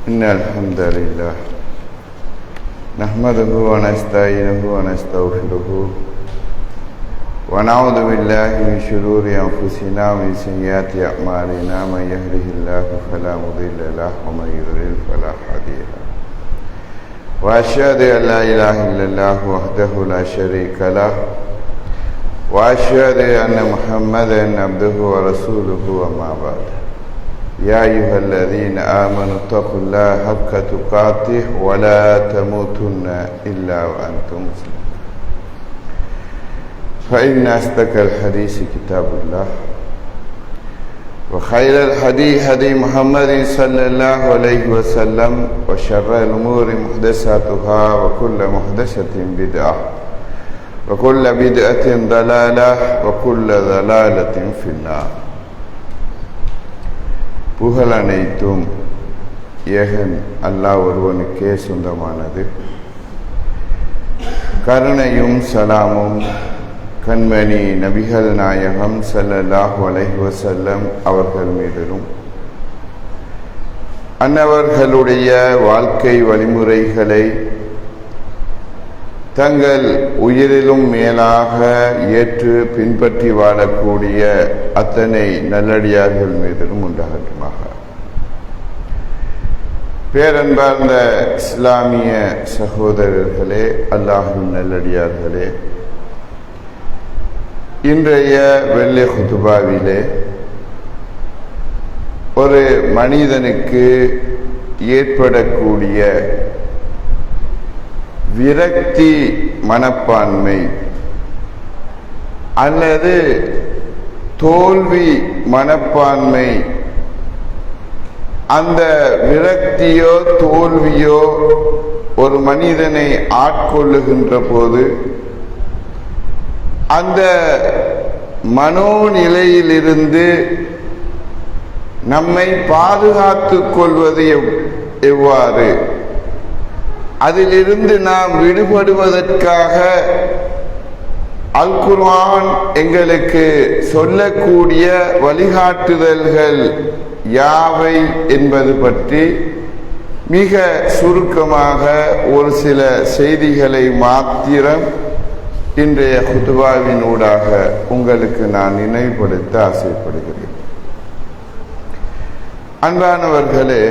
إن الحمد لله نحمده ونستعينه ونستغفره ونعوذ بالله من شرور أنفسنا ومن سيئات أعمالنا من يهده الله فلا مضل له ومن يضلل فلا هادي له وأشهد أن لا إله إلا الله وحده لا شريك له وأشهد أن محمدا عبده ورسوله وما بعد يا أيها الذين آمنوا اتقوا الله حق تقاته ولا تموتن إلا وأنتم مسلمون فإن أصدق الحديث كتاب الله وخير الهدي هدي محمد صلى الله عليه وسلم وشر الأمور محدثاتها وكل محدثة بدعة وكل بدعة ضلالة وكل ضلالة في النار. புகழ் அனைத்தும் ஏகன் அல்லாஹ் ஒருவனுக்கே சொந்தமானது. கருணையும் சலாமும் கண்மணி நபிகள் நாயகம் ஸல்லல்லாஹு அலைஹி வஸல்லம் அவர்கள் மீதிலும் அன்னவர்களுடைய வாழ்க்கை வழிமுறைகளை தங்கள் உயிரிலும் மேலாக ஏற்று பின்பற்றி வாழக்கூடிய அத்தனை நல்லடியார்கள் மீதிலும் உண்டாகட்டுமாக. பேரன்பார்ந்த இஸ்லாமிய சகோதரர்களே, அல்லாஹ்வின் நல்லடியார்களே, இன்றைய வெள்ளை குதுபாவிலே ஒரு மனிதனுக்கு ஏற்படக்கூடிய விரக்தி மனப்பான்மை அல்லது தோல்வி மனப்பான்மை, அந்த விரக்தியோ தோல்வியோ ஒரு மனிதனை ஆட்கொள்ளுகின்ற போது அந்த மனோநிலையிலிருந்து நம்மை பாதுகாத்துக் கொள்வது எவ்வாறு, அதிலிருந்து நாம் விடுபடுவதற்காக அல் குர்ஆன் எங்களுக்கு சொல்லக்கூடிய வழிகாட்டுதல்கள் யாவை என்பது பற்றி மிக சுருக்கமாக ஒரு சில செய்திகளை மாத்திரம் இன்றைய குதுபாவின் ஊடாக உங்களுக்கு நான் நினைவுபடுத்த ஆசைப்படுகிறேன். அன்பானவர்களே,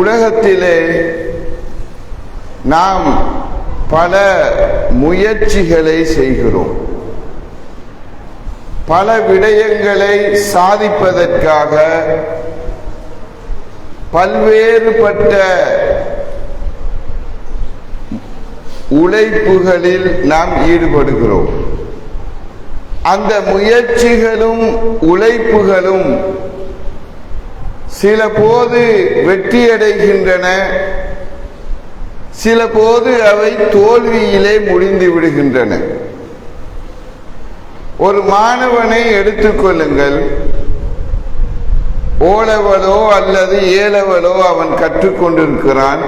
உலகத்திலே நாம் பல முயற்சிகளை செய்கிறோம். பல விடயங்களை சாதிப்பதற்காக பல்வேறுபட்ட உழைப்புகளில் நாம் ஈடுபடுகிறோம். அந்த முயற்சிகளும் உழைப்புகளும் சில போது வெற்றியடைகின்றன, சில போது அவை தோல்வியிலே முடிந்து விடுகின்றன. ஒரு மாணவனை எடுத்துக்கொள்ளுங்கள். ஓலவலோ அல்லது ஏலவலோ அவன் கற்றுக்கொண்டிருக்கிறான்.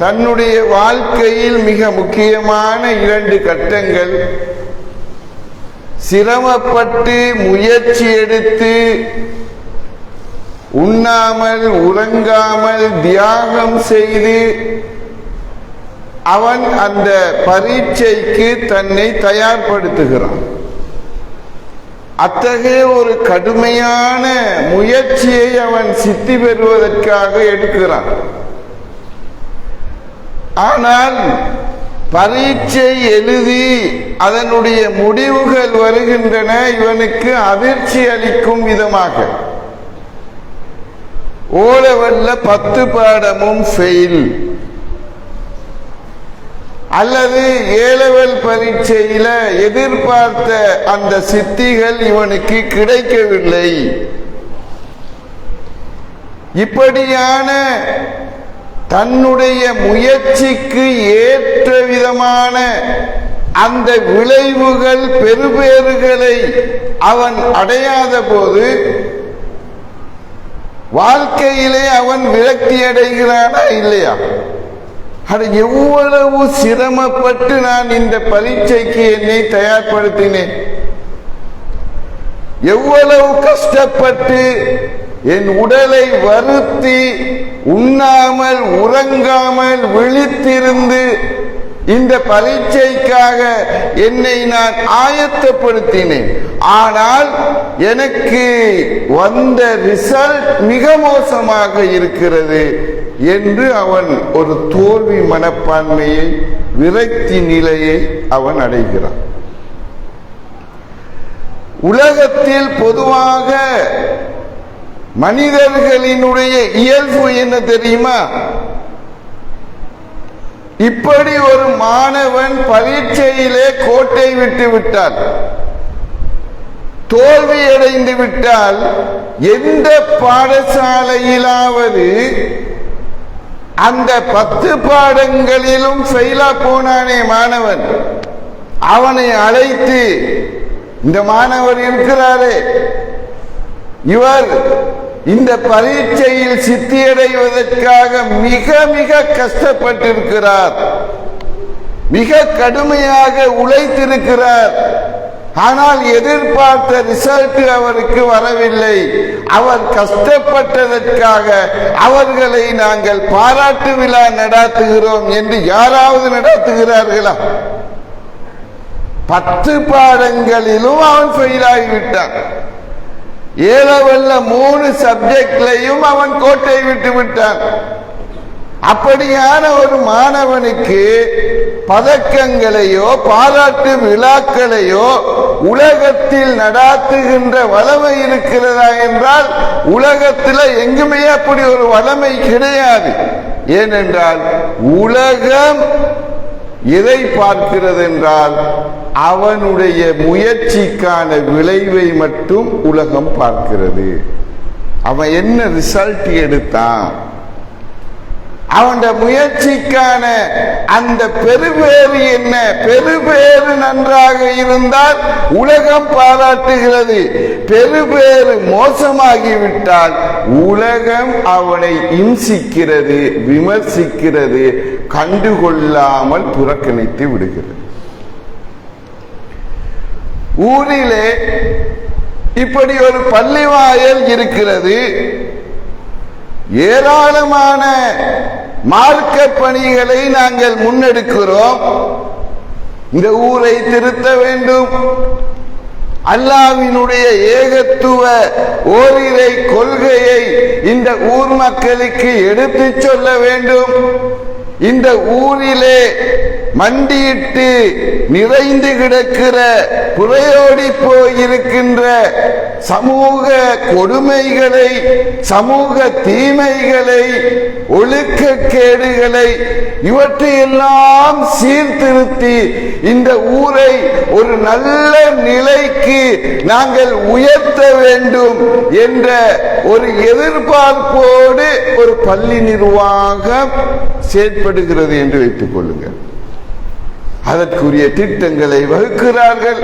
தன்னுடைய வாழ்க்கையில் மிக முக்கியமான 2 கட்டங்கள், சிரமப்பட்டு முயற்சி எடுத்து உண்ணாமல் உறங்காமல் தியாகம் செய்து அவன் அந்த பரீட்சைக்கு தன்னை தயார்படுத்துகிறான். அத்தகைய ஒரு கடுமையான முயற்சியை அவன் சித்தி பெறுவதற்காக எடுக்கிறான். ஆனால் பரீட்சை எழுதி அதனுடைய முடிவுகள் வருகின்றன இவனுக்கு அதிர்ச்சி அளிக்கும் விதமாக. ஓலவல்ல 10 பாடமும் ஃபெயில், அல்லது ஏலவல் பரீட்சையில எதிர்பார்த்த அந்த சித்திகள் இவனுக்கு கிடைக்கவில்லை. இப்படியான தன்னுடைய முயற்சிக்கு ஏற்ற விதமான அந்த விளைவுகள் பெறுபேறுகளை அவன் அடையாத போது வாழ்க்கையிலே அவன் விரக்தி அடைகிறானா இல்லையா? அது எவ்வளவு சிரமப்பட்டு நான் இந்த பரீட்சைக்கு என்னை தயார்படுத்தினேன், எவ்வளவு கஷ்டப்பட்டு என் உடலை வருத்தி உண்ணாமல் உறங்காமல் விழித்திருந்து இந்த பரீட்சைக்காக என்னை நான் ஆயத்தப்படுத்தினேன். ஆனால் எனக்கு வந்த ரிசல்ட் மிக மோசமாக இருக்கிறது என்று அவன் ஒரு தோல்வி மனப்பான்மையை, விரக்தி நிலையை அவன் அடைகிறான். உலகத்தில் பொதுவாக மனிதர்களினுடைய இயல்பு என்ன தெரியுமா? இப்படி ஒரு மாணவன் பரீட்சையிலே கோட்டை விட்டு விட்டால், தோல்வியடைந்து விட்டால், எந்த பாடசாலையிலாவது அந்த 10 பாடங்களிலும் ஃபெயிலா போனானே மாணவன், அவனை அழைத்து, இந்த மாணவர் இருக்கிறாரே, இவர் இந்த பரீட்சையில் சித்தியடைவதற்காக மிக மிக கஷ்டப்பட்டிருக்கிறார், மிக கடுமையாக உழைத்திருக்கிறார், ஆனால் எதிர்பார்த்த ரிசல்ட் அவருக்கு வரவில்லை. அவர் கஷ்டப்பட்டதற்காக அவர்களை நாங்கள் பாராட்டு விழா நடத்துகிறோம் என்று யாராவது நடத்துகிறார்களா? 10 பாடங்களிலும் அவன் ஃபெயில் ஆகிவிட்டான். ஏலவல்ல 3 சப்ஜெக்ட்லையும் அவன் கோட்டை விட்டு விட்டான். அப்படியான ஒரு மாணவனுக்கு பதக்கங்களையோ பாராட்டு விழாக்களையோ உலகத்தில் நடாத்துகின்ற வளமை இருக்கிறதா என்றால் உலகத்தில் எங்குமே அப்படி ஒரு வளமை கிடையாது. ஏனென்றால் உலகம் எதை பார்க்கிறது என்றால் அவனுடைய முயற்சிக்கான விளைவை மட்டும் உலகம் பார்க்கிறது. அவன் என்ன ரிசல்ட் எடுத்தான், அவன் முயற்சிக்கான அந்த பெருபேறு என்ன, பெருபேறு நன்றாக இருந்தால் உலகம் பாராட்டுகிறது, பெருபேறு மோசமாகிவிட்டால் உலகம் அவனை இம்சிக்கிறது, விமர்சிக்கிறது, கண்டுகொள்ளாமல் புறக்கணித்து விடுகிறது. ஊரிலே இப்படி ஒரு பள்ளிவாயல் இருக்கிறது. ஏராளமான மார்க்க பணிகளை நாங்கள் முன்னெடுக்கிறோம். இந்த ஊரை திருத்த வேண்டும், அல்லாஹ்வினுடைய ஏகத்துவ ஓரிரை கொள்கையை இந்த ஊர் மக்களுக்கு எடுத்து சொல்ல வேண்டும், இந்த ஊரிலே மண்டியிட்டு நிறைந்து கிடக்கிற புறையோடி போயிருக்கின்ற சமூக கொடுமைகளை, சமூக தீமைகளை, ஒழுக்கக்கேடுகளை இவற்றையெல்லாம் சீர்திருத்தி இந்த ஊரை ஒரு நல்ல நிலைக்கு நாங்கள் உயர்த்த வேண்டும் என்ற ஒரு எதிர்பார்ப்போடு ஒரு பள்ளி நிர்வாகம் செயற்படுகிறது என்று வைத்துக் கொள்ளுங்கள். அதற்குரிய திட்டங்களை வகுக்கிறார்கள்,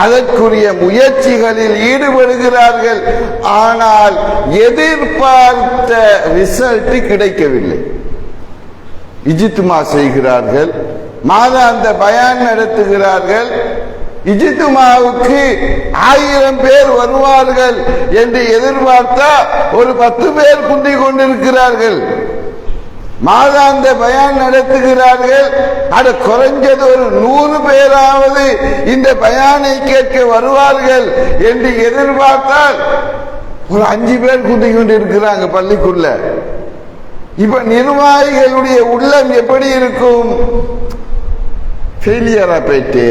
அதற்குரிய முயற்சிகளில் ஈடுபடுகிறார்கள். ஆனால் எதிர்பார்த்த ரிசல்ட் கிடைக்கவில்லை. இஜ்திமா செய்கிறார்கள், மாதாந்த பயான் நடத்துகிறார்கள். இஜ்திமாவுக்கு 1000 பேர் வருவார்கள் என்று எதிர்பார்த்தா ஒரு 10 பேர் குந்திக் கொண்டிருக்கிறார்கள். மாதாந்த பயான் நடத்துகிறார்கள், அது குறைஞ்சது ஒரு 100 பேராவது இந்த பயானை கேட்க வருவார்கள் என்று எதிர்பார்த்தால் ஒரு 5 பேர் குந்தி கொண்டு இருக்கிறாங்க பள்ளிக்குள்ள. இப்ப நிர்வாகிகளுடைய உள்ளம் எப்படி இருக்கும்? ஃபெயிலியரா போயிட்டு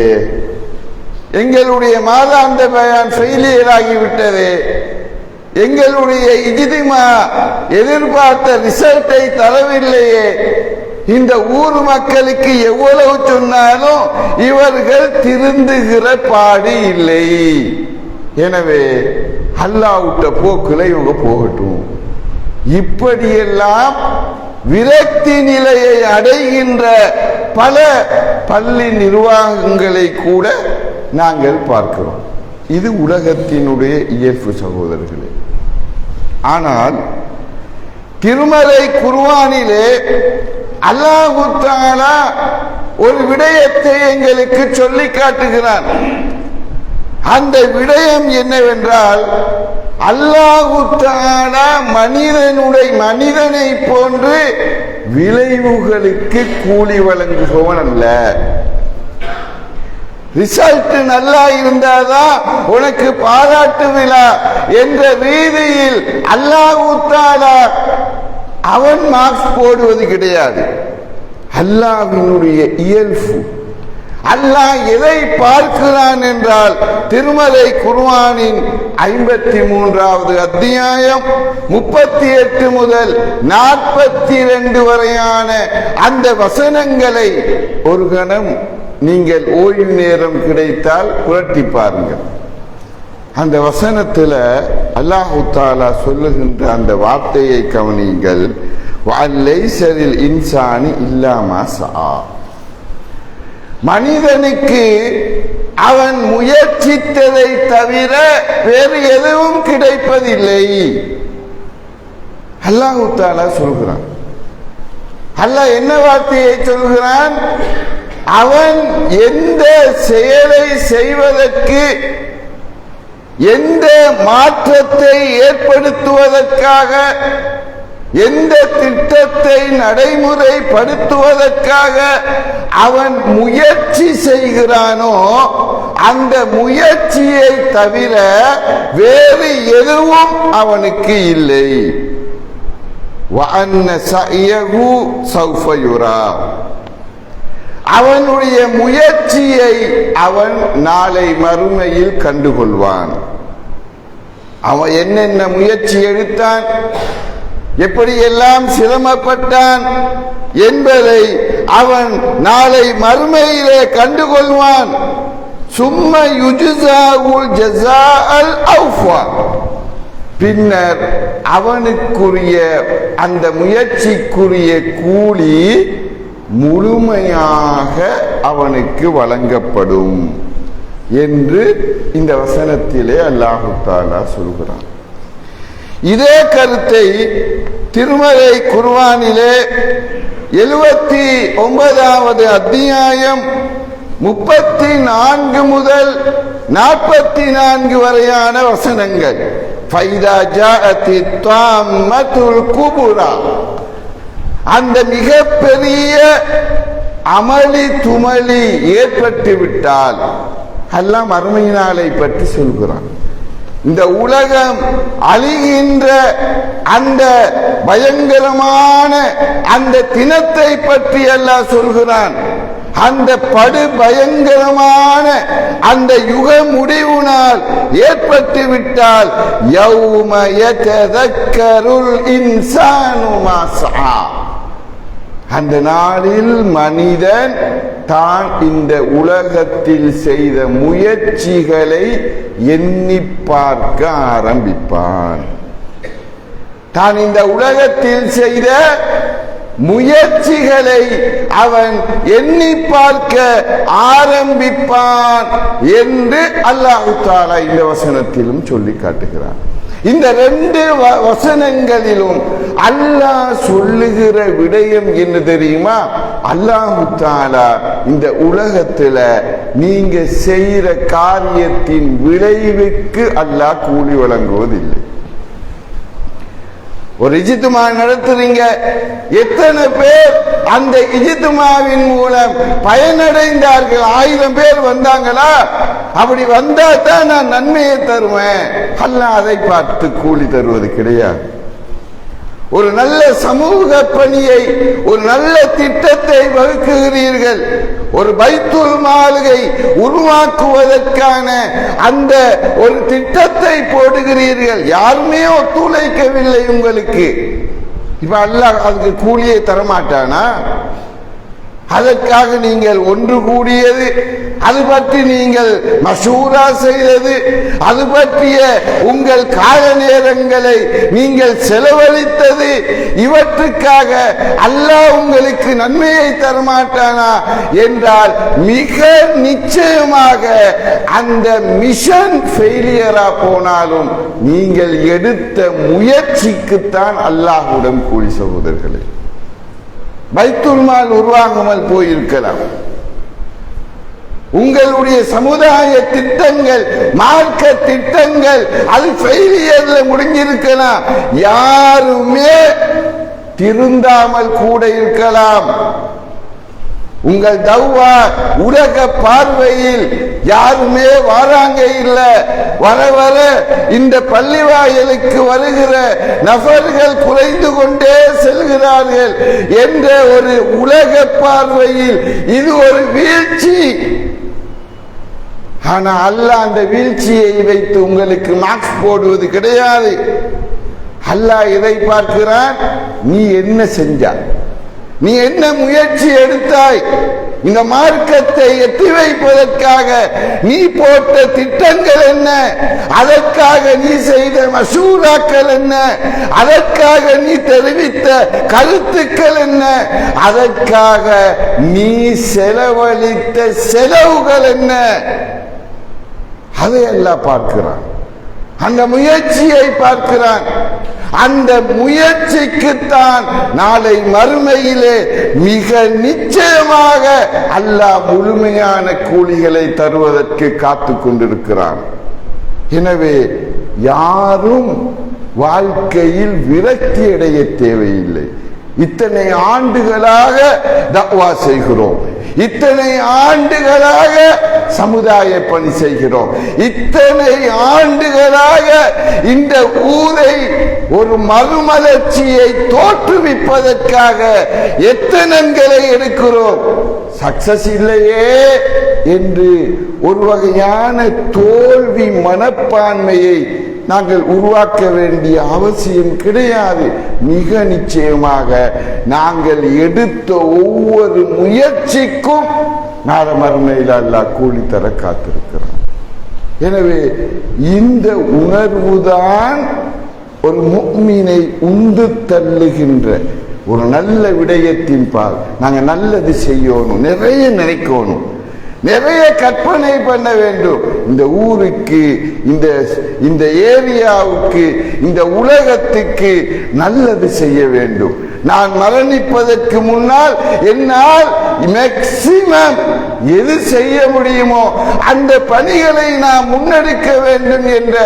எங்களுடைய மாதாந்த பயான் ஃபெயிலியர் ஆகிவிட்டது, எங்களுடைய இஜ்திமா எதிர்பார்த்த ரிசல்ட்டை தரவில்லையே, இந்த ஊர் மக்களுக்கு எவ்வளவு சொன்னாலும் இவர்கள் திருந்துகிற பாடு இல்லை, எனவே அல்லாஹ் விட்ட போக்குல இவங்க போகட்டும். இப்படியெல்லாம் விரக்தி நிலையை அடைகின்ற பல பள்ளி நிர்வாகங்களை கூட நாங்கள் பார்க்கிறோம். இது உலகத்தினுடைய இயல்பு சகோதரர்களே. ஆனால் திருமறை குர்ஆனிலே அல்லாஹ் தஆலா ஒரு விடயத்தை எங்களுக்கு சொல்லி காட்டுகிறான். அந்த விடயம் என்னவென்றால், அல்லாஹு தஆலா மனிதனை போன்று விளைவுகளுக்கு கூலி வழங்குபவன் அல்ல. ரிசல்ட் நல்லா இருந்தாதான் உனக்கு பாராட்டு விழா என்ற ரீதியில் அல்லாஹு தஆலா அவன் மார்க்ஸ் போடுவது கிடையாது. அல்லாஹ்வினுடைய இயல்பு. அல்லாஹ் எதை பார்க்கிறான் என்றால் திருமறை குர்ஆனின் 53வது அத்தியாயம் 38 முதல் 42 வரையான அந்த வசனங்களை ஒரு கணம் நீங்கள் ஓய்வு நேரம் கிடைத்தால் புரட்டி பாருங்கள். அந்த வசனத்தில் அல்லாஹு தஆலா சொல்லுகின்ற அந்த வார்த்தையை கவனியுங்கள். வலைஸலில் இன்சானி இல்லா மா ஸஆ. மனிதனுக்கு அவன் முயற்சித்ததை தவிர வேறு எதுவும் கிடைப்பதில்லை. அல்லாஹு தஆலா சொல்கிறான். அல்லாஹ் என்ன வார்த்தையை சொல்கிறான்? அவன் எந்த செயலை செய்வதற்கு, எந்த மாற்றத்தை ஏற்படுத்துவதற்காக, எந்த திட்டத்தை நடைமுறைப்படுத்துவதற்காக அவன் முயற்சி செய்கிறானோ அந்த முயற்சியை தவிர வேறு எதுவும் அவனுக்கு இல்லை. வஅன்ன சஅயஹு ஸௌஃப யுரா. அவனுடைய முயற்சியை அவன் நாளை மறுமையில் கண்டுகொள்வான். அவன் என்னென்ன முயற்சி எடுத்தான், எப்படியெல்லாம் சிரமப்பட்டான் என்பதை அவன் நாளை மறுமையிலே கண்டுகொள்வான். சும்ம யுஜ்ஸாவுல் ஜஸாஅல் அவ்ஃபா. பின்னர் அவனுக்குரிய அந்த முயற்சிக்குரிய கூலி முழுமையாக அவனுக்கு வழங்கப்படும் என்று இந்த வசனத்திலே அல்லாஹு தஆலா சொல்கிறான். இதே கருத்தை திருமறை குர்ஆனிலே 79வது அத்தியாயம் 34 முதல் 44 வரையான வசனங்கள். ஃபைதா ஜாஅத்தி தாம்மத்துல் குபுரா. அந்த மிகப்பெரிய அமளி துமளி ஏற்பட்டு விட்டால் அல்லாஹ் மறுமை நாளை பற்றி சொல்கிறான். இந்த உலகம் அழிகின்ற அந்த பயங்கரமான அந்த தினத்தை பற்றி அல்லாஹ் சொல்கிறான். அந்த படு பயங்கரமான அந்த யுக முடிவு நாள் ஏற்பட்டு விட்டால் யௌம யததக்கருல் இன்சானு மா ஸஆ. அந்த நாளில் மனிதன் தான் இந்த உலகத்தில் செய்த முயற்சிகளை எண்ணி பார்க்க ஆரம்பிப்பான். தான் இந்த உலகத்தில் செய்த முயற்சிகளை அவன் எண்ணி பார்க்க ஆரம்பிப்பான் என்று அல்லாஹ் தஆலா இந்த வசனத்திலும் சொல்லி காட்டுகிறான். இந்த 2 வசனங்களிலும் அல்லாஹ் சொல்லுகிற விடயம் என்ன தெரியுமா? அல்லாஹ் தஆலா இந்த உலகத்துல நீங்க செய்யற காரியத்தின் விளைவுக்கு அல்லாஹ் கூலி வழங்குவதில்லை. ஒரு இஜ்திமா நடத்துறீங்க, எத்தனை பேர் அந்த இஜ்திமாவின் மூலம் பயனடைந்தார்கள்? 1000 பேர் வந்தாங்களா? அப்படி வந்தா தான் நான் நன்மையை தருவேன். அல்லாஹ் அதை பார்த்து கூலி தருவது கிடையாது. ஒரு நல்ல சமூக பணியை, ஒரு நல்ல திட்டத்தை வகுக்குகிறீர்கள், ஒரு பைத்துல் மாலை உருவாக்குவதற்கான அந்த ஒரு திட்டத்தை போடுகிறீர்கள், யாருமே ஒத்துழைக்கவில்லை உங்களுக்கு. இப்ப அல்லாஹ் அதுக்கு கூலியை தரமாட்டானா? அதற்காக நீங்கள் ஒன்று கூடியது, அது பற்றி நீங்கள் மஷூரா செய்தது, அது பற்றிய உங்கள் கால நேரங்களை நீங்கள் செலவழித்தது, இவற்றுக்காக அல்லாஹ் உங்களுக்கு நன்மையை தரமாட்டானா என்றால் மிக நிச்சயமாக அந்த மிஷன் ஃபெயிலியரா போனாலும் நீங்கள் எடுத்த முயற்சிக்குத்தான் அல்லாஹ்வுடன் கூலி. சகோதரர்களே, பைத்துல் மால் உருவாகாமல் போயிருக்கலாம், உங்களுடைய சமுதாய திட்டங்கள், மார்க்க திட்டங்கள் அது ஃபெயிலியர்ல முடிஞ்சிருக்கலாம். யாருமே திருந்தாமல் கூட இருக்கலாம். உங்கள் தௌவா உலக பார்வையில் யாருமே வாராங்க இல்ல, வர வர இந்த பள்ளிவாயலுக்கு வருகிற நபர்கள் குறைந்து கொண்டே செல்கிறார்கள் என்ற ஒரு உலக பார்வையில் இது ஒரு வீழ்ச்சி. ஆனா அல்லாஹ் அந்த வீழ்ச்சியை வைத்து உங்களுக்கு மார்க்ஸ் போடுவது கிடையாது. அல்லாஹ் இதை பார்க்கிறான், நீ என்ன செஞ்சாய், நீ என்ன முயற்சி எடுத்தாய், இந்த மார்க்கத்தை எட்டி வைப்பதற்காக நீ போட்ட திட்டங்கள் என்ன, அதற்காக நீ செய்த மசூராக்கள் என்ன, அதற்காக நீ தெரிவித்த கருத்துக்கள் என்ன, அதற்காக நீ செலவழித்த செலவுகள் என்ன, அதை எல்லாம் பார்க்கிறான். அந்த முயற்சியை பார்க்கிறான். அந்த முயற்சிக்குத்தான் நாளை மறுமையிலே மிக நிச்சயமாக அல்லாஹ் முழுமையான கூலிகளை தருவதற்கு காத்து கொண்டிருக்கிறான். எனவே யாரும் வாழ்க்கையில் விரக்தி அடைய தேவையில்லை. இத்தனை ஆண்டுகளாக தக்வா செய்கிறோம், இத்தனை ஆண்டுகளாக சமுதாய பணி செய்கிறோம், இத்தனை ஆண்டுகளாக இந்த ஊரை ஒரு மறுமலர்ச்சியை தோற்றுவிப்பதற்காக எத்தனங்களை எடுக்கிறோம், சக்சஸ் இல்லையே என்று ஒரு வகையான தோல்வி மனப்பான்மையை நாங்கள் உருவாக்க வேண்டிய அவசியம் கிடையாது. மிக நிச்சயமாக நாங்கள் எடுத்த ஒவ்வொரு முயற்சிக்கும் நாளை மறுமையில் அல்லாஹ் கூலி தர காத்திருக்கிறான். எனவே இந்த உணர்வுதான் ஒரு முஃமினை உந்து தள்ளுகின்ற ஒரு நல்ல விடயத்தின் பால். நாங்கள் நல்லது செய்யணும், நிறைய நினைக்கணும், நிறைய கற்பனை பண்ண வேண்டும். இந்த ஊருக்கு, இந்த ஏரியாவுக்கு, இந்த உலகத்துக்கு நல்லது செய்ய வேண்டும். நான் மரணிப்பதற்கு முன்னால் என்னால் மேக்சிமம் எது செய்ய முடியுமோ அந்த பணிகளை நாம் முன்னெடுக்க வேண்டும் என்ற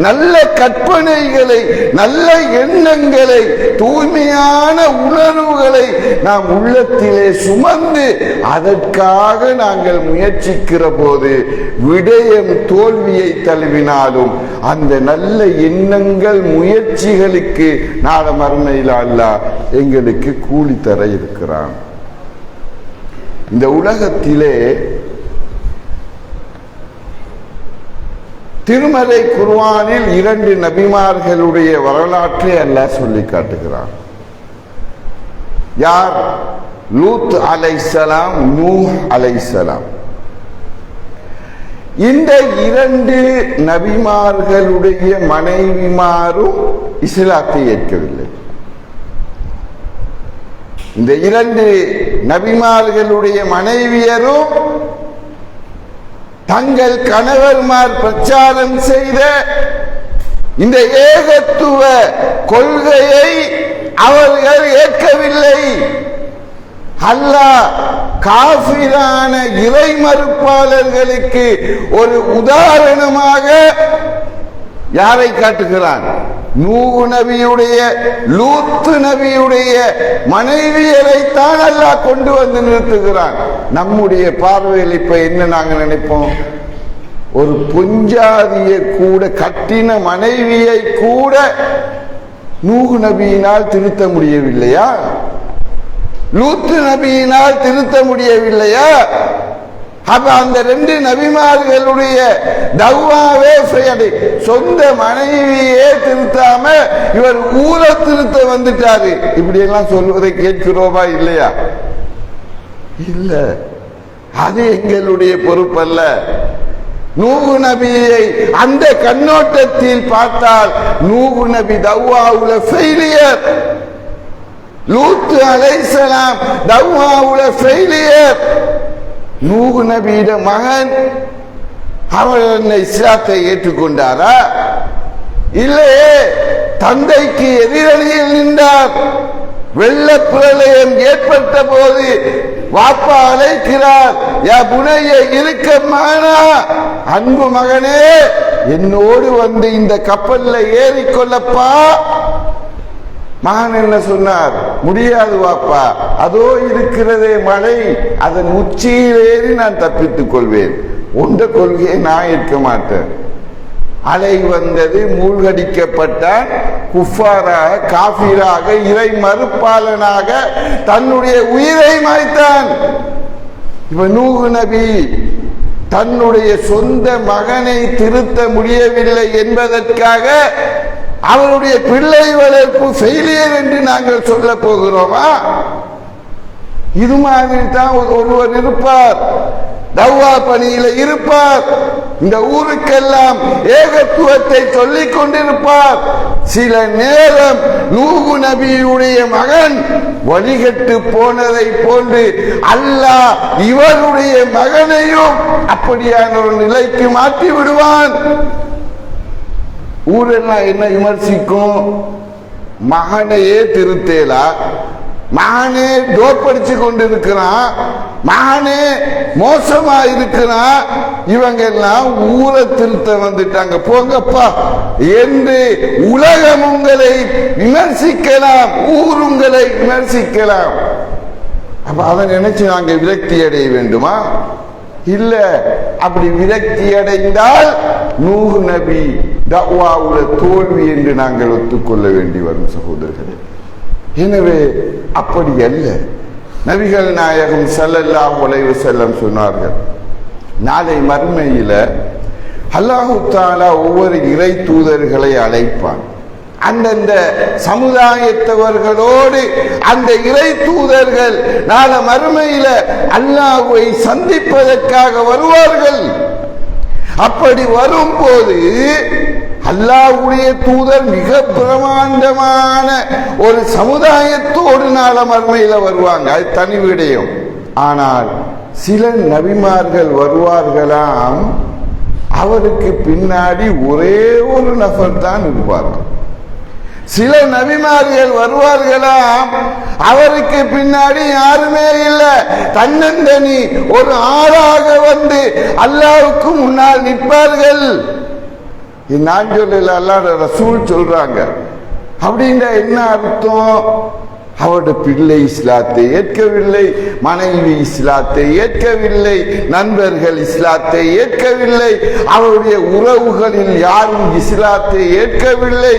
நல்ல கற்பனைகளை, நல்ல எண்ணங்களை, தூய்மையான உணர்வுகளை நாம் உள்ளத்திலே சுமந்து அதற்காக நாங்கள் முயற்சிக்கிற போது விடயம் தோல்வியை தழுவினாலும் அந்த நல்ல எண்ணங்கள், முயற்சிகளுக்கு நாள மறுமையில் அல்லாஹ் எங்களுக்கு கூலி தர இருக்கிறான். இந்த உலகத்திலே திருமறை குர்ஆனில் 2 நபிமார்களுடைய வரலாற்றை அல்லாஹ் சொல்லி காட்டுகிறான். யார்? லூத் அலைஹிஸ்ஸலாம், நூஹ் அலைஹிஸ்ஸலாம். இந்த 2 நபிமார்களுடைய மனைவிமாரும் இஸ்லாத்தை ஏற்கவில்லை. இந்த 2 நபிமார்களுடைய மனைவியரும் தங்கள் கணவர்மார் பிரச்சாரம் செய்த இந்த ஏகத்துவ கொள்கையை அவர்கள் ஏற்கவில்லை. அல்லாஹ் காஃபிரான இறை மறுப்பாளர்களுக்கு ஒரு உதாரணமாக யாரை காட்டுகிறான்? நூஹ் நபியுடைய, லூத் நபியுடைய மனைவியரைத்தான் அல்லாஹ் கொண்டு வந்து நிறுத்துகிறான். நம்முடைய பார்வையில் இப்ப என்ன நாங்க நினைப்போம்? ஒரு புஞ்சாதியை கூட, கட்டின மனைவியை கூட நூஹ் நபியினால் திருத்த முடியவில்லையா? லூத் நபியினால் திருத்த முடியவில்லையா? அப்ப அந்த 2 நபிமார்களுடைய தவ்வாவே சொந்த மனைவியே திருத்தாம இவர் ஊரை திருத்த வந்துட்டாரு. இப்படி எல்லாம் சொல்வதை கேட்கிறோமா இல்லையா? இல்ல, அது எங்களுடைய பொறுப்பல்ல. நூஹ் நபியை அந்த கண்ணோட்டத்தில் பார்த்தால் நூஹ் நபி தவ்வாவுல ஃபெயிலியர், லூத் அலைஹிஸ்ஸலாம் தவ்வாவுல ஃபெயிலியர். நூஹ் நபியிட மகன் அவர் இஸ்லாத்தை ஏற்றுக்கொண்டாரா? இல்லையே, தந்தைக்கு எதிரணியில் நின்றார். வெள்ள பிரளயம் ஏற்பட்ட போது வாப்பா அழைக்கிறார், யா புனைய இருக்க மானா, அன்பு மகனே என்னோடு வந்து இந்த கப்பல்ல ஏறிக்கொள்ளப்பா. மகன் என்ன சொன்னார்? முடியாது வாப்பா, அதோ இருக்கிறதே மலை, அதன் உச்சியில் ஏறி நான் தப்பித்துக் கொள்வேன், உண்ட கொள்கையை நான் இருக்க மாட்டேன். அலை வந்தது, மூழ்கடிக்கப்பட்டான், குஃபாராக, காஃபிராக, இறை மறுப்பாளனாக தன்னுடைய உயிரை மாய்த்தான். இப்ப நூஹ் நபி தன்னுடைய சொந்த மகனை திருத்த முடியவில்லை என்பதற்காக அவருடைய பிள்ளை வளர்ப்பு ஃபெயிலியர் என்று நாங்கள் சொல்ல போகிறோமா? இது மாதிரி தான் ஒருவர் இருப்பார், தவ்வா பணியில இருப்பார், இந்த ஊருக்கெல்லாம் ஏகத்துவத்தை சொல்லிக் கொண்டிருப்பார். சில நேரம் நூஹ் நபியுடைய மகன் வழிகட்டு போனதை போன்று அல்லாஹ் இவருடைய மகனையும் அப்படியான ஒரு நிலைக்கு மாற்றி விடுவான். ஊரெல்லாம் என்ன விமர்சிக்கும்? மகனையே திருத்தேலா, மகனே டோப்படிச்சு கொண்டிருக்கிறான், மகனே மோசமா இருக்கிறான், இவங்க எல்லாம் ஊரை திருத்த வந்துட்டாங்க, போங்கப்பா என்று உலகம் உங்களை விமர்சிக்கலாம், ஊர் உங்களை விமர்சிக்கலாம். அப்ப அதை நினைச்சு நாங்க விரக்தி அடைய வேண்டுமா? இல்ல. அப்படி விரக்தி அடைந்தால் நூஹ் நபி தஅவாவுல தோல்வி என்று நாங்கள் ஒத்துக்கொள்ள வேண்டி வரும் சகோதரர்களே. எனவே அப்படி அல்ல. நபிகள் நாயகம் ஸல்லல்லாஹு அலைஹி வஸல்லம் சொன்னார்கள், நாளை மறுமையில அல்லாஹு தஆலா ஒவ்வொரு இறை தூதர்களை அழைப்பான். அந்தந்த சமுதாயத்தவர்களோடு அந்த இறை தூதர்கள் நாளை மறுமையில அல்லாஹ்வை சந்திப்பதற்காக வருவார்கள். அப்படி வரும்போது அல்லாஹ்வுடைய தூதர் மிக பிரமாண்டமான ஒரு சமுதாயத்தோடு நாளை மறுமையில வருவாங்க, அது தனி விடயம். ஆனால் சில நபிமார்கள் வருவார்களாம், அவருக்கு பின்னாடி ஒரே ஒரு நபர் தான் இருப்பார்கள். சில நபிமார்கள் வருவார்களாம், அவருக்கு பின்னாடி யாருமே இல்லை, தன்னந்தனி ஒரு ஆளாக வந்து அல்லாஹ்வுக்கு முன்னால் நிற்பார்கள். நான் சொல்லல, அல்லாஹ் ரசூல் சொல்றாங்க. அப்படின்னா என்ன அர்த்தம்? அவருடைய பிள்ளை இஸ்லாத்தை ஏற்கவில்லை, மனைவி இஸ்லாத்தை ஏற்கவில்லை, நண்பர்கள் இஸ்லாத்தை ஏற்கவில்லை, அவருடைய உறவுகளில் யாரும் இஸ்லாத்தை ஏற்கவில்லை,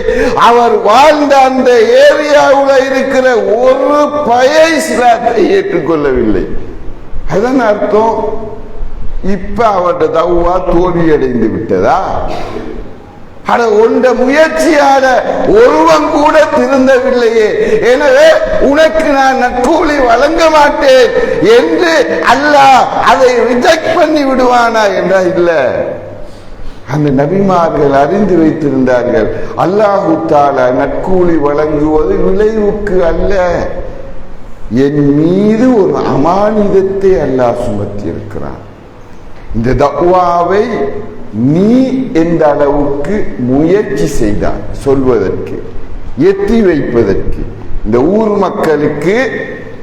அவர் வாழ்ந்த அந்த ஏரியாவில் இருக்கிற ஒரு பய இஸ்லாத்தை ஏற்றுக்கொள்ளவில்லை. அதுதான் அர்த்தம். இப்ப அவருடைய தவ்வா தோல்வியடைந்து விட்டதா? அட உண்ட முயற்சியால ஒருவன் கூட திருந்தவில்லையே, எனவே உனக்கு நான் நற்கூலி வழங்க மாட்டேன் என்று அல்லாஹ் அதை ரிஜெக்ட் பண்ணி விடுவானா என்றால் இல்ல. அந்த நபிமார்கள் அறிந்து வைத்திருந்தார்கள், அல்லாஹு தஆலா நற்கூலி வழங்குவது விளைவுக்கு அல்ல, என் மீது ஒரு அமானிதத்தை அல்லாஹ் சுமத்தி இருக்கிறான். இந்த தக்வாவை நீ எந்த அளவுக்கு முயற்சி செய்தார் சொல்வதற்கு, எத்தி வைப்பதற்கு, இந்த ஊர் மக்களுக்கு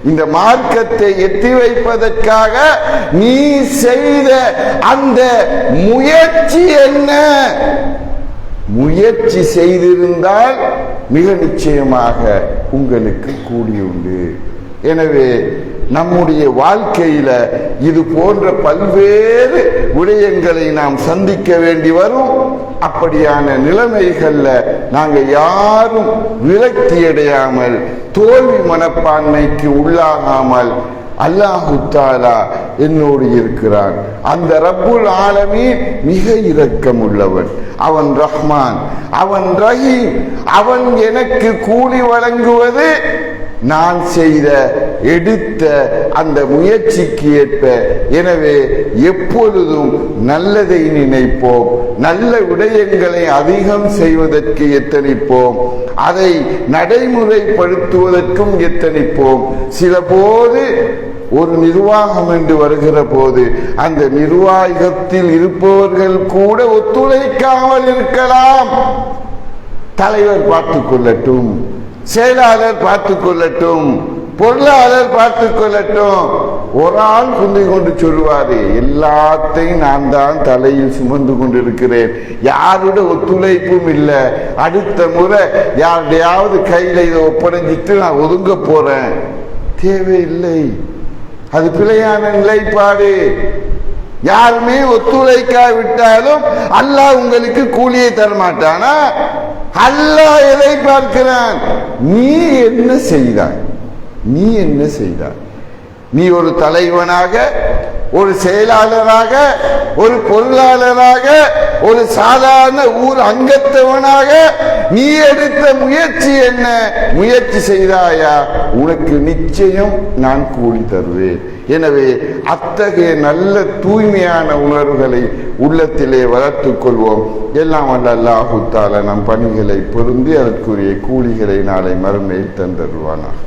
இந்த மார்க்கத்தை எத்தி வைப்பதற்காக நீ செய்த அந்த முயற்சி என்ன? முயற்சி செய்திருந்தால் மிக நிச்சயமாக உங்களுக்கு கூலி உண்டு. எனவே நம்முடைய வாழ்க்கையில இது போன்ற பல்வேறு விடயங்களை நாம் சந்திக்க வேண்டி வரும். அப்படியான நிலைமைகள்ல நாங்க யாரும் விரக்தி அடையாமல், தோல்வி மனப்பான்மைக்கு உள்ளாகாமல், அல்லாஹு தஆலா என்னோடு இருக்கிறான், அந்த ரப்புல் ஆலமீன் மிக இரக்கம் உள்ளவன், அவன் ரஹ்மான், அவன் ரஹீம், அவன் எனக்கு கூலி வழங்குவது நான் செய்த எடுத்த அந்த முயற்சிக்கு ஏற்ப. எனவே எப்பொழுதும் நல்லதை நினைப்போம், நல்ல விடயங்களை அதிகம் செய்வதற்கு எத்தனிப்போம், அதை நடைமுறைப்படுத்துவதற்கும் எத்தனிப்போம். சில போது ஒரு நிர்வாகம் என்று வருகிற போது அந்த நிர்வாகத்தில் இருப்பவர்கள் கூட ஒத்துழைக்காமல் இருக்கலாம். தலைவர் பார்த்துக் கொள்ளட்டும், செயலாளர் பார்த்துக் கொள்ளட்டும், பொருளாளர் பார்த்துக் கொள்ளட்டும். ஒரு ஆள் குந்தி கொண்டு சொல்லுவாரு, எல்லாத்தையும் நான் தான் தலையில் சுமந்து கொண்டிருக்கிறேன், யாரோட ஒத்துழைப்பும் இல்லை, அடுத்த முறை யாருடையாவது கையில இதை ஒப்படைஞ்சிட்டு நான் ஒதுங்க போறேன். தேவையில்லை, அது பிழையான நிலைப்பாடு. யாருமே ஒத்துழைக்காவிட்டாலும் அல்லாஹ் உங்களுக்கு கூலியை தரமாட்டானா? அல்லாஹ் எதை பார்க்கிறான்? நீ என்ன செய்தாய், நீ என்ன செய்தாய்? நீ ஒரு தலைவனாக, ஒரு செயலாளராக, ஒரு பொருளாளராக, ஒரு சாதாரண ஊர் அங்கத்தவனாக நீ எடுத்த முயற்சி என்ன? முயற்சி செய்தாயா? உனக்கு நிச்சயம் நான் கூலி தருவேன். எனவே அத்தகைய நல்ல தூய்மையான உணர்வுகளை உள்ளத்திலே வளர்த்துக் கொள்வோம். எல்லாம் வல்ல அல்லாஹ் தஆலா நம் பணிகளை பொருந்தி அதற்குரிய கூலிகளை நாளை மறுமையில் தந்தருவானாக.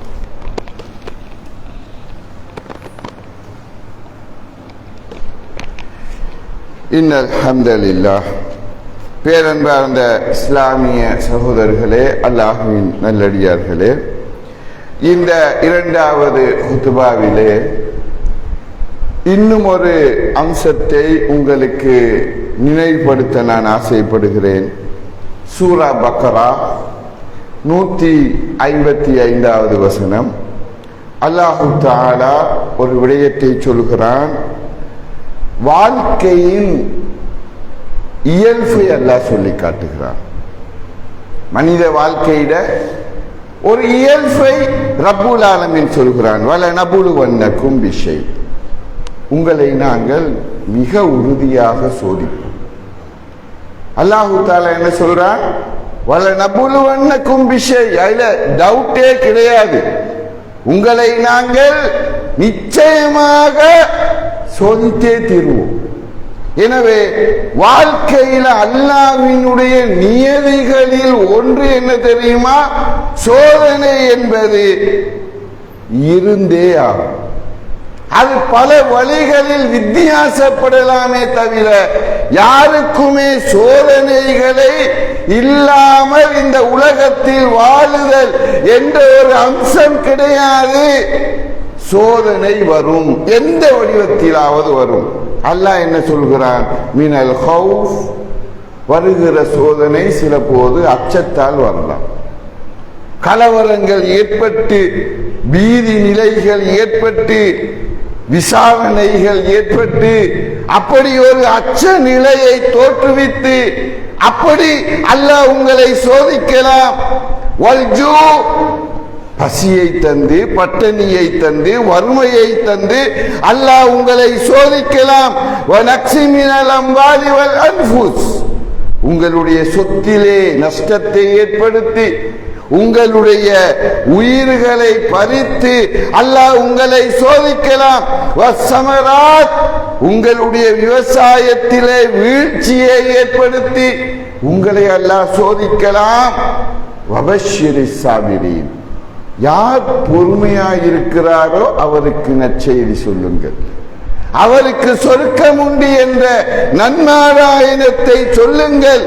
இன்னல் ஹம்தலில்லாஹ். பேரன்பார்ந்த இஸ்லாமிய சகோதரர்களே, அல்லாஹ்வின் நல்லடியார்களே, இந்த இரண்டாவது ஹுத்பாவிலே இன்னும் ஒரு அம்சத்தை உங்களுக்கு நினைவுபடுத்த நான் ஆசைப்படுகிறேன். சூரா பக்கரா 155வது வசனம். அல்லாஹு தஆலா ஒரு விடயத்தை சொல்கிறான். வாழ்க்கையின் இயல்பை அல்லாஹ் சொல்லி காட்டுகிறான். மனித வாழ்க்கையிட ஒரு இயல்பை ரப்புல் ஆலமீன் சொல்கிறான். வல நபுலுவன்னக்கும் பிஷை, உங்களை நாங்கள் மிக உறுதியாக சோதிப்போம். அல்லாஹு தஆலா என்ன சொல்றான்? வல நபுலுவன்னக்கும் பிஷை, அதுல டவுட்டே கிடையாது. உங்களை நாங்கள் நிச்சயமாக சோதித்தே தீர்வோம். எனவே வாழ்க்கையில அல்லாஹ்வினுடைய நியதிகளில் ஒன்று என்ன தெரியுமா? சோதனை என்பது இருந்தே ஆகும். அது பல வழிகளில் வித்தியாசப்படலாமே தவிர யாருக்குமே சோதனைகளை இல்லாமல் இந்த உலகத்தில் வாழுதல் என்ற ஒரு அம்சம் கிடையாது. சோதனை வரும், எந்த வடிவத்திலாவது வரும். அல்லாஹ் என்ன சொல்கிறான்? மினல் ஹவுஃப், வருகிற சோதனை சில போது அச்சத்தால் வரலாம். கலவரங்கள் ஏற்பட்டு, பீதி நிலைகள் ஏற்பட்டு, விசாரணைகள் ஏற்பட்டு, அப்படி ஒரு அச்ச நிலையை தோற்றுவித்து அப்படி அல்லாஹ் உங்களை சோதிக்கலாம். வல்ஜூ, பசியை தந்து, பட்டணியை தந்து, வறுமையை தந்து அல்லாஹ் உங்களை சோதிக்கலாம். வனக்ஸி மினல் அம்வாலி வல் அன்ஃபுஸ், உங்களுடைய சொத்திலே நஷ்டத்தை ஏற்படுத்தி உங்களுடைய உயிர்களை பறித்து அல்லாஹ் உங்களை சோதிக்கலாம். வஸ்ஸமராத், உங்களுடைய விவசாயத்திலே வீழ்ச்சியை ஏற்படுத்தி உங்களை அல்லாஹ் சோதிக்கலாம். வபஷ்ஷிரிஸ் சாபிரீன், யார் பொறுமையாயிருக்கிறாரோ அவருக்கு நற்செய்தி சொல்லுங்கள், அவருக்கு சொர்க்கம் உண்டு என்ற நன்மாராயணத்தை சொல்லுங்கள்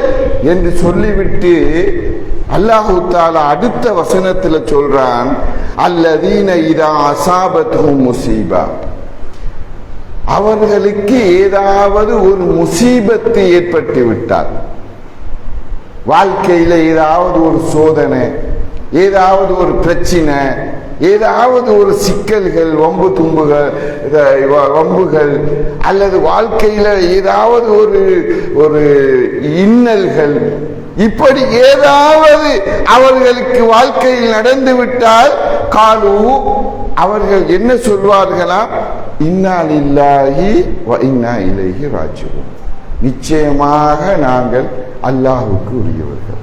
என்று சொல்லிவிட்டு அல்லாஹு தஆலா அடுத்த வசனத்தில் சொல்றான், அல்லதீன இதா அஸாபத்ஹும் முஸீபா, அவர்களுக்கு ஏதாவது ஒரு முசீபத்து ஏற்பட்டு விட்டார், வாழ்க்கையில ஏதாவது ஒரு சோதனை, ஏதாவது ஒரு பிரச்சனை, ஏதாவது ஒரு சிக்கல்கள், வம்பு தும்புகள், வம்புகள், அல்லது வாழ்க்கையில ஏதாவது ஒரு இன்னல்கள், இப்படி ஏதாவது அவர்களுக்கு வாழ்க்கையில் நடந்து விட்டால் காலு, அவர்கள் என்ன சொல்வார்களாம்? இன்னா லில்லாஹி வ இன்னா இலைஹி ராஜிஊன், நிச்சயமாக நாங்கள் அல்லாஹ்வுக்கு உரியவர்கள்.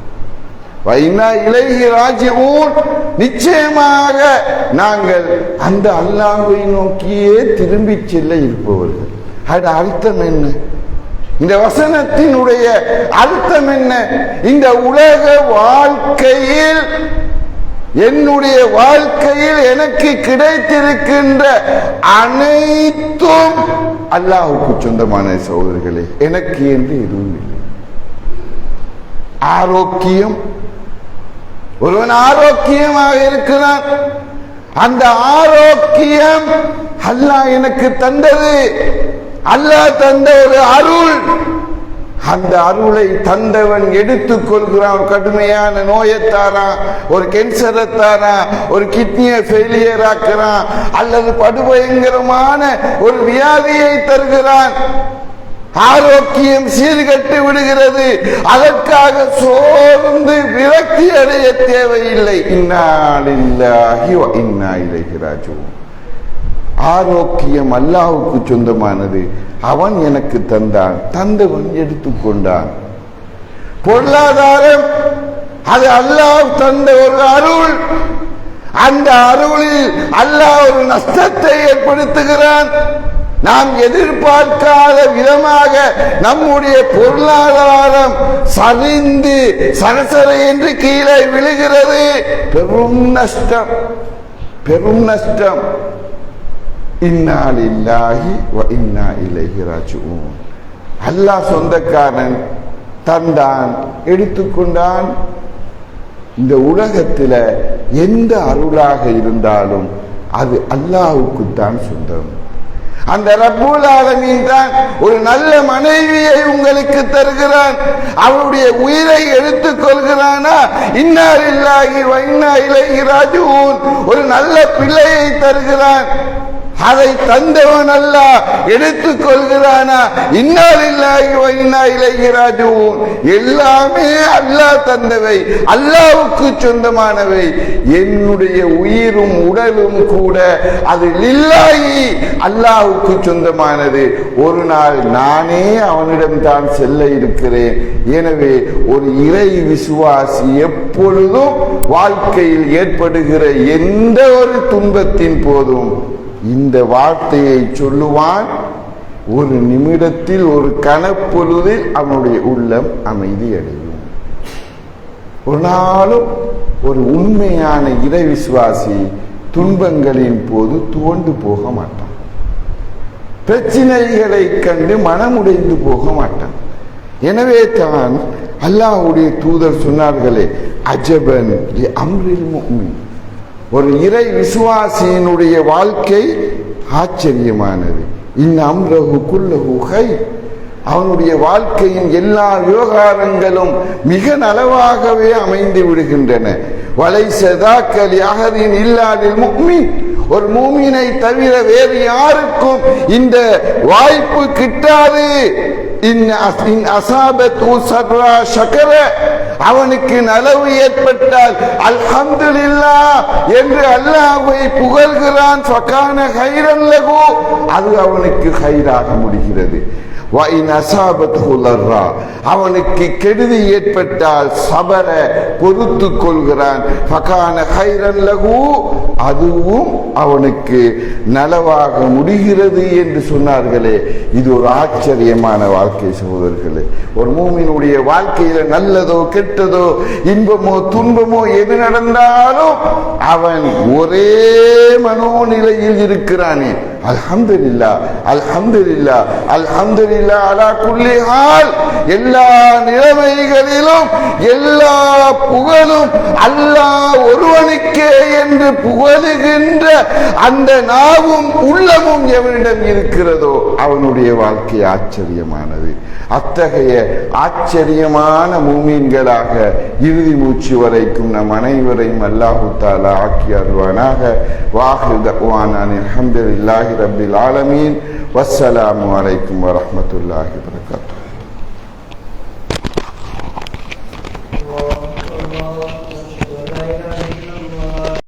வ இன்னா இலைஹி ராஜிஊன், நிச்சயமாக நாங்கள் அந்த அல்லாஹ்வை நோக்கியே திரும்பி செல்ல இருப்பவர்கள். அது அர்த்தம் என்ன? இந்த வசனத்தினுடைய அர்த்தம் என்ன? இந்த உலக வாழ்க்கையில், என்னுடைய வாழ்க்கையில் எனக்கு கிடைத்திருக்கின்ற அனைத்தும் அல்லாஹ்வுக்கு சொந்தமான சகோதரர்களே, எனக்கு என்று எதுவும் இல்லை. ஆரோக்கியம், ஒருவன் ஆரோக்கியமாக இருக்கிறான், அந்த ஆரோக்கியம் அல்லாஹ் எனக்கு தந்தது. அல்லாஹ் தந்த ஒரு அருள். அந்த அருளை தந்தவன் எடுத்துக் கொள்கிறான். கடுமையான நோயத்தாரான், ஒரு கேன்சரத்தாரான், ஒரு கிட்னியை ஃபெயிலியர் ஆக்குறான், அல்லது படுபயங்கரமான ஒரு வியாதியை தருகிறான். ஆரோக்கியம் சீர்கட்டு விடுகிறது. அதற்காக சோர்ந்து விரக்தி அடைய தேவையில்லை. இன்னா லில்லாஹி வ இன்னா இலைஹி ராஜிஊன். ஆரோக்கியம் அல்லாஹ்வுக்கு சொந்தமானது. அவன் எனக்கு தந்தான், தந்தவன் எடுத்துக்கொண்டான். பொருளாதாரம் அது அல்லாஹ் தந்த ஒரு அருள். அந்த அருளில் அல்லாஹ் ஒரு நஷ்டத்தை ஏற்படுத்துகிறான். நாம் எதிர்பார்க்காத விதமாக நம்முடைய பொருளாதாரம் சரிந்து சரசர என்று கீழே விழுகிறது. பெரும் நஷ்டம், பெரும் நஷ்டம். இன்னா லில்லாஹி வ இன்னா இலைஹி ராஜிஊன். அல்லாஹ் சொந்தக்காரன், தந்தான், எடுத்துக்கொண்டான். இந்த உலகத்தில் எந்த அருளாக இருந்தாலும் அது அல்லாஹ்வுக்குத்தான் சொந்தம். அந்த ரப்புல் ஆலமீன் தான் ஒரு நல்ல மனைவியை உங்களுக்கு தருகிறான். அவருடைய உயிரை எடுத்துக் கொள்கிறானா? இன்னா லில்லாஹி வ இன்னா இலைஹி ராஜிஊன். ஒரு நல்ல பிள்ளையை தருகிறான். அதை தந்தவன் அல்லாஹ் எடுத்துக் கொள்கிறானா? இன்னா லில்லாஹி வ இன்னா இலைஹி ராஜிஊன். எல்லாமே அல்லாஹ் தந்தவை, அல்லாஹ்வுக்கு சொந்தமானவை. என்னுடைய உயிரும் உடலும் கூட அது லில்லாஹி, அல்லாஹ்வுக்கு சொந்தமானது. ஒரு நாள் நானே அவனிடம் தான் செல்ல இருக்கிறேன். எனவே ஒரு இறை விசுவாசி எப்பொழுதும் வாழ்க்கையில் ஏற்படுகிற எந்த ஒரு துன்பத்தின் போதும் இந்த வார்த்தையை சொல்லுவான். ஒரு நிமிடத்தில், ஒரு கணப்பொழுதில் அவனுடைய உள்ளம் அமைதி அடையும். ஒரு நாளும் ஒரு உண்மையான இறை விசுவாசி துன்பங்களின் போது துவண்டு போக மாட்டான். பிரச்சனைகளை கண்டு மனமுடைந்து போக மாட்டான். எனவே தான் அல்லாஹ்வுடைய தூதர் சொன்னார்களே, அஜபன் லி அம்ரில் முஃமின். ஒரு இறை விசுவாசியினுடைய வாழ்க்கை ஆச்சரியமானது. இன் அம்ரஹு குல்லஹு கைர். அவனுடைய வாழ்க்கையின் எல்லா விவகாரங்களும் மிக நலவாகவே அமைந்து விடுகின்றன. வலைஸ ஸாக லிஅஹதின் இல்லா லில் முஃமின். ஒரு மூமினை தவிர வேறு யாருக்கும் இந்த வாய்ப்பு கிட்டாது. அவனுக்கு நலவு ஏற்பட்டால் அல்ஹம்துலில்லாஹ் என்று அல்லாஹ்வை புகழ்கிறான். ஃபகான கைரன் லஹு. அது அவனுக்கு கைராக முடிகிறது. அவனுக்கு கெடுதி ஏற்பட்டால் சபர பொறுத்து கொள்கிறான். அதுவும் அவனுக்கு நலவாக முடிகிறது என்று சொன்னார்களே. இது ஒரு ஆச்சரியமான வாழ்க்கை சகோதரர்களே. ஒரு மூமினுடைய வாழ்க்கையில நல்லதோ கெட்டதோ இன்பமோ துன்பமோ எது நடந்தாலும் அவன் ஒரே மனோநிலையில் இருக்கிறானே. அல்ஹம்துலில்லாஹ் அல்ஹம்துலில்லாஹ் அல்ஹம்துலில்லாஹ் அலா குல்லி ஹால். எல்லா நிலைமைகளிலும் எல்லா புகழும் அல்லாஹ் ஒருவனுக்கே என்று புகழுகின்ற அந்த நாவும் உள்ளமும் எவனிடம் இருக்கிறதோ அவனுடைய வாழ்க்கை ஆச்சரியமானது. அத்தகைய ஆச்சரியமான மூமீன்களாக இறுதி மூச்சு வரைக்கும் நம் அனைவரையும் அல்லாஹு தஆலா ஆக்கி அருள்வானாக. வாஹிரு தஅவானா அல்ஹம்துலில்லாஹி ரப்பில் ஆலமீன். வஸ்ஸலாமு அலைக்கும் வரஹ்மத்துல்லாஹி வபரகாத்துஹு.